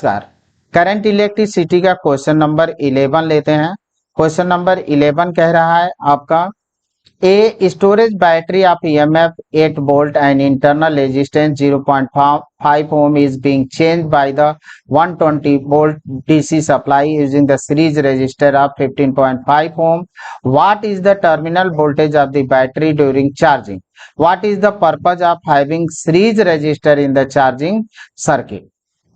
नमस्कार। Current electricity का question number 11 लेते हैं। क्वेश्चन नंबर 11 कह रहा है आपका a storage battery of EMF 8 volt and internal resistance 0.5 ohm is being changed by the 120 volt DC supply using the series resistor of 15.5 ohm. What is the terminal voltage of the battery during charging? What is the purpose of having series resistor in the charging circuit?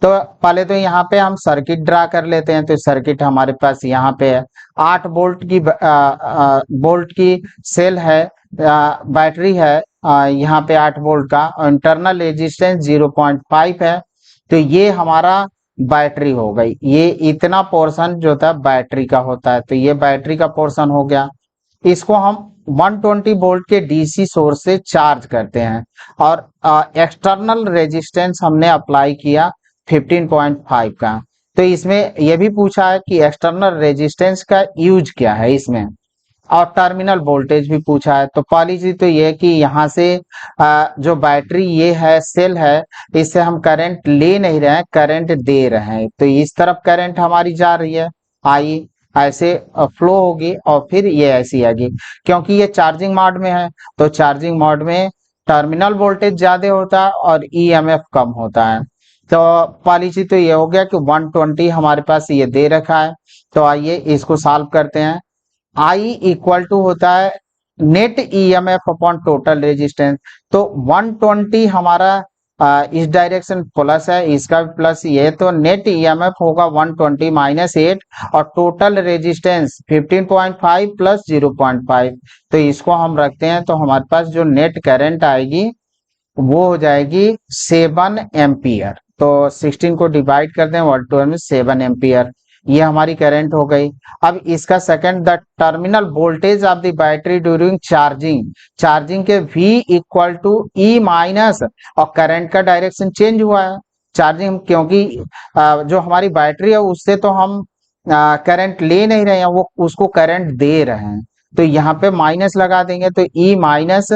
तो पहले तो यहाँ पे हम circuit draw कर लेते हैं। तो सर्किट हमारे पास यहाँ पे है 8 वोल्ट की सेल है, बैटरी है यहाँ पे 8 वोल्ट का, इंटरनल रेजिस्टेंस 0.5 है। तो ये हमारा बैटरी हो गई। ये इतना पोर्शन जो था बैटरी का होता है, तो ये बैटरी का पोर्शन हो गया। इसको हम 120 वोल्ट के डीसी सोर्स से चार्ज करते हैं और एक्सटर्नल रेजिस्टेंस हमने अप्लाई किया 15.5 का। तो इसमें यह भी पूछा है कि एक्सटर्नल रेजिस्टेंस का यूज क्या है इसमें, और टर्मिनल वोल्टेज भी पूछा है। तो पहली चीज तो ये कि यहाँ से जो बैटरी ये है, सेल है, इससे हम करंट ले नहीं रहे हैं, करंट दे रहे हैं। तो इस तरफ करंट हमारी जा रही है, आई ऐसे फ्लो होगी और फिर ये ऐसी आएगी। क्योंकि ये चार्जिंग मोड में है, तो चार्जिंग मोड में टर्मिनल वोल्टेज ज्यादा होता है और ईएमएफ कम होता है। तो पहली चीज तो ये हो गया कि 120 हमारे पास ये दे रखा है। तो आइए इसको सॉल्व करते हैं। आई इक्वल टू होता है net EMF upon total resistance. तो 120 हमारा इस डायरेक्शन प्लस है, इसका भी प्लस, ये तो नेट ईएमएफ होगा 120 माइनस 8 और टोटल रेजिस्टेंस 15.5 प्लस 0.5। तो इसको हम रखते हैं, तो हमारे पास जो नेट करंट आएगी वो हो जाएगी 7 एम्पियर। तो 16 को डिवाइड करते हैं 112 में, 7 एम्पियर ये हमारी करंट हो गई। अब इसका second, the terminal voltage of the battery during charging, charging के V equal to E minus, और करंट का डायरेक्शन चेंज हुआ है चार्जिंग, क्योंकि जो हमारी बैटरी है उससे तो हम करंट ले नहीं रहे हैं, वो उसको करंट दे रहे हैं। तो यहाँ पे माइनस लगा देंगे, तो ई माइनस,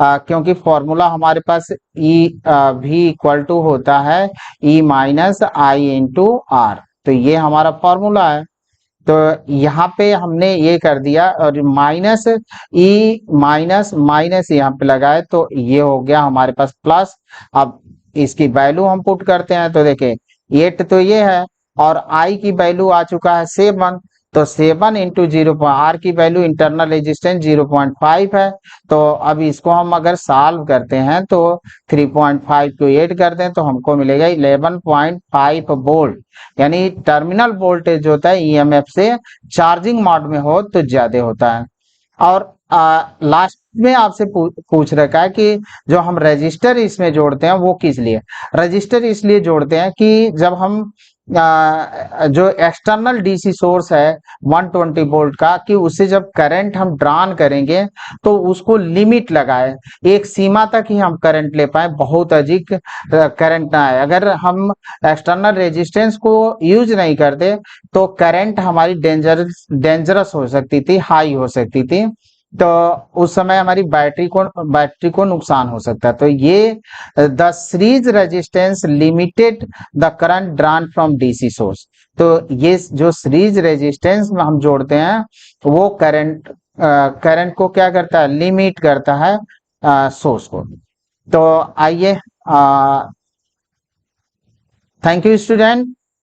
क्योंकि फॉर्मूला हमारे पास ई भी इक्वल टू होता है E minus I into are. तो ये हमारा फॉर्मूला है। तो यहाँ पे हमने ये कर दिया और माइनस ई माइनस माइनस यहाँ पे लगाए, तो ये हो गया हमारे पास प्लस। अब इसकी वैल्यू हम पुट करते हैं, तो देखें 8 तो ये है और आई की वैल्यू आ चुका है 7। तो 7 इंटू 0, आर की वैल्यू इंटरनल रेजिस्टेंस 0.5 है। तो अब इसको हम अगर सॉल्व करते हैं तो 3.5 को 8 करते हैं तो हमको मिलेगा 11.5 वोल्ट। यानी टर्मिनल वोल्टेज होता है ईएमएफ से चार्जिंग मोड में हो तो ज्यादा होता है। और लास्ट में आपसे पूछ रखा है कि जो हम रजिस्टर इसमें जोड़ते हैं वो किस लिए। रजिस्टर इसलिए जोड़ते हैं कि जब हम जो एक्सटर्नल डीसी सोर्स है 120 वोल्ट का, कि उससे जब करंट हम ड्रॉन करेंगे तो उसको लिमिट लगाए, एक सीमा तक ही हम करंट ले पाए, बहुत अधिक करंट ना आए। अगर हम एक्सटर्नल रेजिस्टेंस को यूज नहीं करते तो करंट हमारी डेंजरस हो सकती थी, हाई हो सकती थी, तो उस समय हमारी बैटरी को नुकसान हो सकता है। तो ये the series resistance limited the current drawn from DC source. तो ये जो सीरीज रेजिस्टेंस में हम जोड़ते हैं वो करंट को क्या करता है, लिमिट करता है सोर्स को। तो आइए, थैंक यू स्टूडेंट।